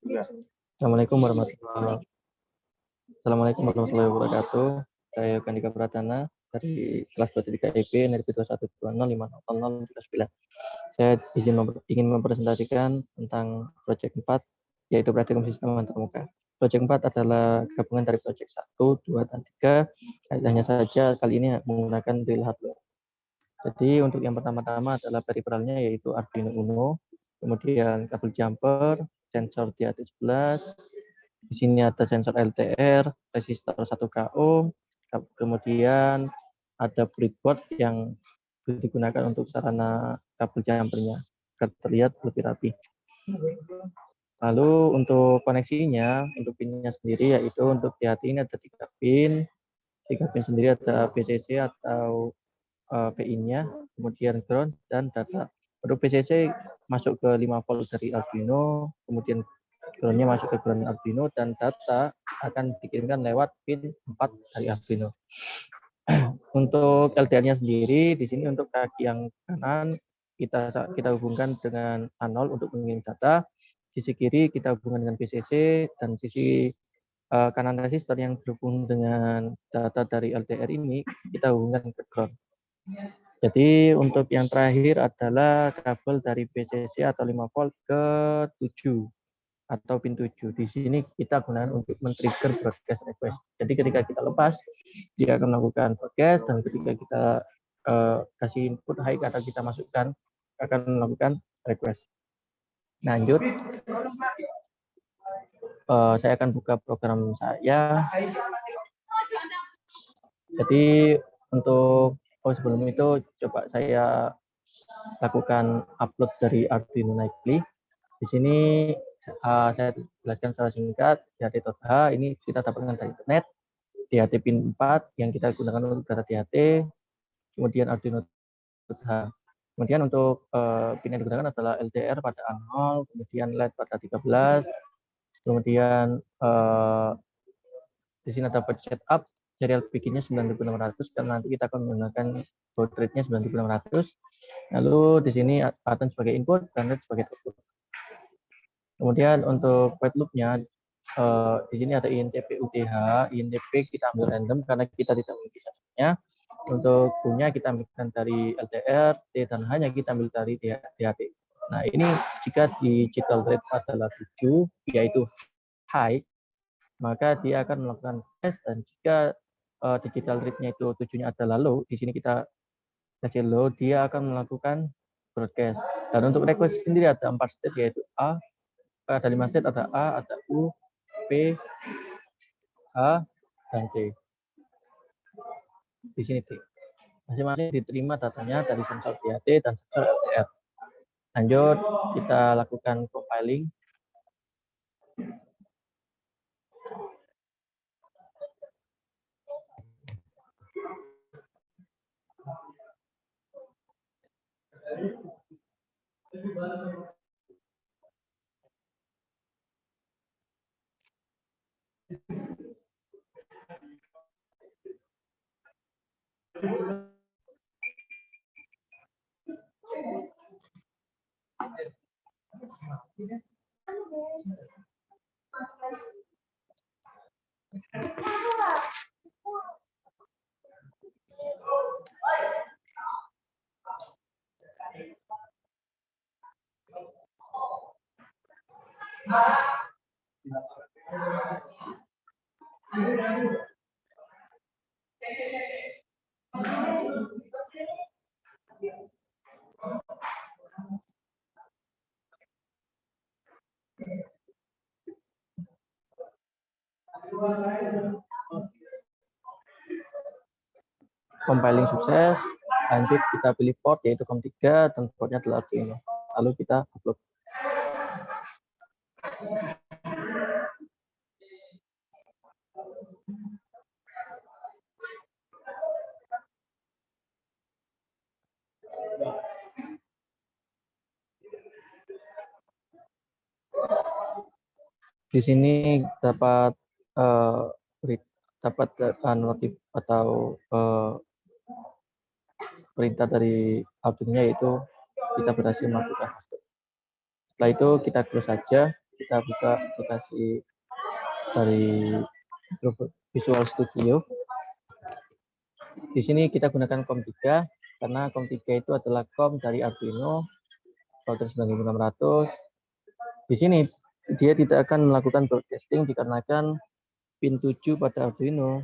Assalamualaikum Assalamualaikum warahmatullahi wabarakatuh. Saya Kandika Pratana dari kelas 23 IP NRP 21205039. Saya ingin mempresentasikan tentang proyek 4, yaitu praktikum sistem antarmuka. Proyek 4 adalah gabungan dari proyek 1, 2, dan 3. Hanya saja kali ini menggunakan real hardware. Jadi untuk yang pertama-tama adalah periferalnya, yaitu Arduino Uno, kemudian kabel jumper, sensor DHT11, di sini ada sensor LTR, resistor 1K ohm, kemudian ada breadboard yang digunakan untuk sarana kabel jumpernya agar terlihat lebih rapi. Lalu untuk koneksinya, untuk pinnya sendiri yaitu untuk DHT ini ada 3 pin. 3 pin sendiri ada VCC atau PIN-nya, kemudian ground dan data. Untuk VCC masuk ke 5 volt dari Arduino, kemudian ground-nya masuk ke ground Arduino, dan data akan dikirimkan lewat pin 4 dari Arduino. Untuk LDR-nya sendiri, di sini untuk kaki yang kanan kita hubungkan dengan A0 untuk mengirim data, sisi kiri kita hubungkan dengan VCC, dan sisi kanan resistor yang berhubung dengan data dari LDR ini kita hubungkan ke ground. Jadi untuk yang terakhir adalah kabel dari VCC atau 5 volt ke 7 atau pin 7. Di sini kita gunakan untuk men-trigger broadcast request. Jadi ketika kita lepas, dia akan melakukan broadcast, dan ketika kita kasih input high atau kita masukkan, akan melakukan request. Lanjut, saya akan buka program saya. Jadi untuk sebelum itu coba saya lakukan upload dari Arduino Nightly. Di sini saya jelaskan secara singkat. DHT.h ini kita dapatkan dari internet. DHT pin 4 yang kita gunakan untuk data DHT. Kemudian Arduino.h. Kemudian untuk pin yang digunakan adalah LDR pada A0, kemudian LED pada 13. Kemudian di sini dapat setup, serial bikinnya 9600, dan nanti kita akan menggunakan baud rate-nya 9600. Lalu di sini pattern sebagai input dan LED sebagai output. Kemudian untuk white loop-nya, di sini ada INTP UTH. INTP kita ambil random karena kita tidak memiliki sensornya. Untuk punya kita ambilkan dari LDR, T dan hanya kita ambil dari DHT. Nah ini jika digital rate adalah 7, yaitu high, maka dia akan melakukan test, dan jika digital rate-nya itu 7-nya adalah low, di sini kita kasih low, dia akan melakukan broadcast. Dan untuk request sendiri ada 4 state, yaitu A, ada 5 state, ada A, ada U, P, H, dan T. Di sini T. Masing-masing diterima datanya dari sensor DHT dan sensor LDR. Lanjut, kita lakukan compiling. Compiling sukses. Lanjut kita pilih port, yaitu COM3, dan portnya adalah Arduino. Lalu kita upload. Di sini dapat notif atau perintah dari Arduino, yaitu kita berhasil melakukan upload. Setelah itu kita close saja. kita buka aplikasi dari Visual Studio. Di sini kita gunakan COM3 karena COM3 itu adalah COM dari Arduino router 9600. Di sini dia tidak akan melakukan broadcasting dikarenakan pin 7 pada Arduino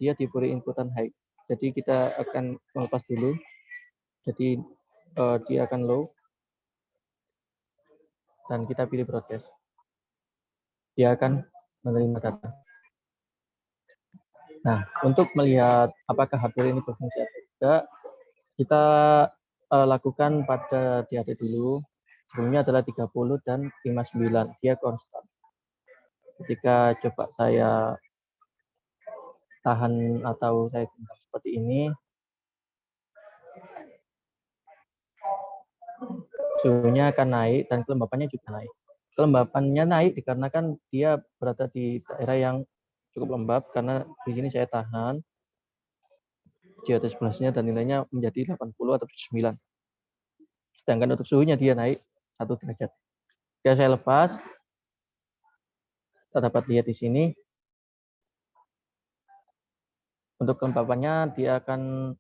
dia diberi inputan high. Jadi kita akan melepas dulu. Jadi dia akan low dan kita pilih broadcast. Dia akan menerima data. Nah, untuk melihat apakah hardware ini berfungsi atau tidak, kita lakukan pada DAD dulu. Sebelumnya adalah 30 dan 59, dia konstan. Ketika coba saya tahan atau saya genggam seperti ini, suhunya akan naik dan kelembapannya juga naik. Kelembapannya naik dikarenakan dia berada di daerah yang cukup lembab karena di sini saya tahan di atas 11-nya dan nilainya menjadi 80 atau 9. Sedangkan untuk suhunya dia naik 1 derajat. Jika saya lepas, kita dapat lihat di sini. Untuk kelembapannya dia akan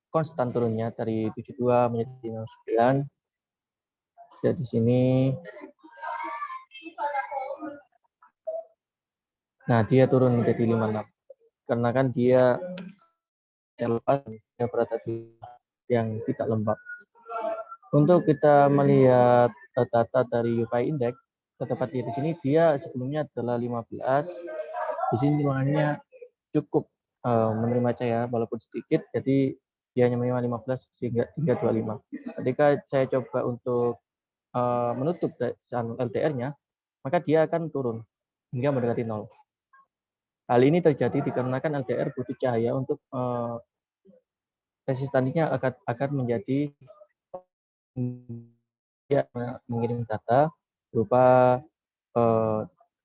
konstan turunnya dari 72 menjadi 9. Dan di sini. Nah, dia turun menjadi 56. Karena kan dia lepas, dia berada di yang tidak lembab. Untuk kita melihat data dari UPI Index, kita dapat lihat di sini dia sebelumnya adalah 15. Di sini ruangannya cukup menerima cahaya walaupun sedikit, jadi dia hanya menerima 15 hingga 25. Ketika saya coba untuk menutup LDR-nya, maka dia akan turun hingga mendekati 0. Hal ini terjadi dikarenakan LDR butuh cahaya untuk resistansinya akan menjadi dia mengirim data berupa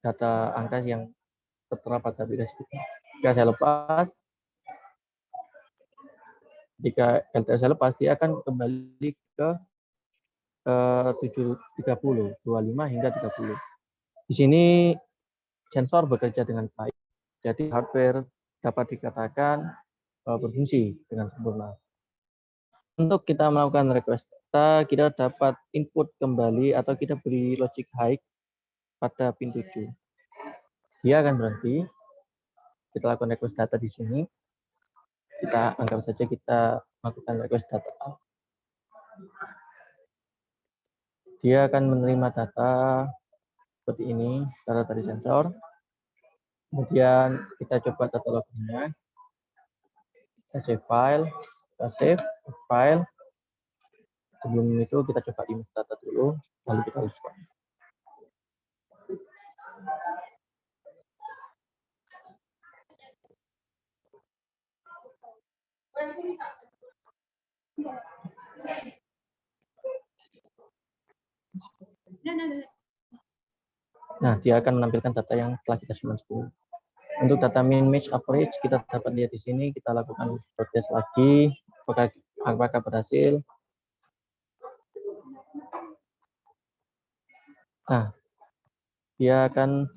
data angka yang tertera pada bit kita. Jika saya lepas, jika LDR saya lepas, dia akan kembali ke 30, 25 hingga 30. Di sini sensor bekerja dengan baik, jadi hardware dapat dikatakan berfungsi dengan sempurna. Untuk kita melakukan request data, kita dapat input kembali atau kita beri logic high pada pin 7. Dia akan berhenti. Kita lakukan request data di sini. Kita anggap saja kita lakukan request data. Dia akan menerima data seperti ini, data dari sensor. Kemudian kita coba data lognya. Kita save file, kita save file. Sebelum itu kita coba image data dulu, lalu kita restore. Nah, dia akan menampilkan data yang telah kita simpan sebelumnya. Untuk data min max average kita dapat lihat di sini, kita lakukan broadcast lagi, apakah berhasil. Nah, dia akan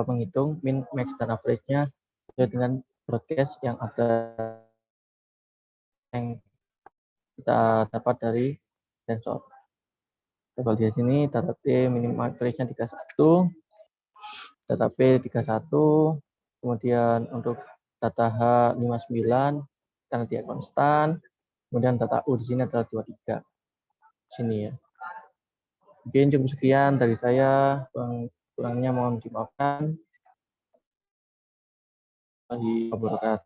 menghitung min max dan average-nya sesuai dengan broadcast yang ada yang kita dapat dari sensor. Kita lihat di sini data T minimum average-nya 31, data P 31, kemudian untuk data H 59 karena dia konstan, kemudian data U di sini adalah 23. Sini ya. Mungkin cukup sekian dari saya, kurangnya mohon dimaafkan. Wassalamualaikum warahmatullahi wabarakatuh.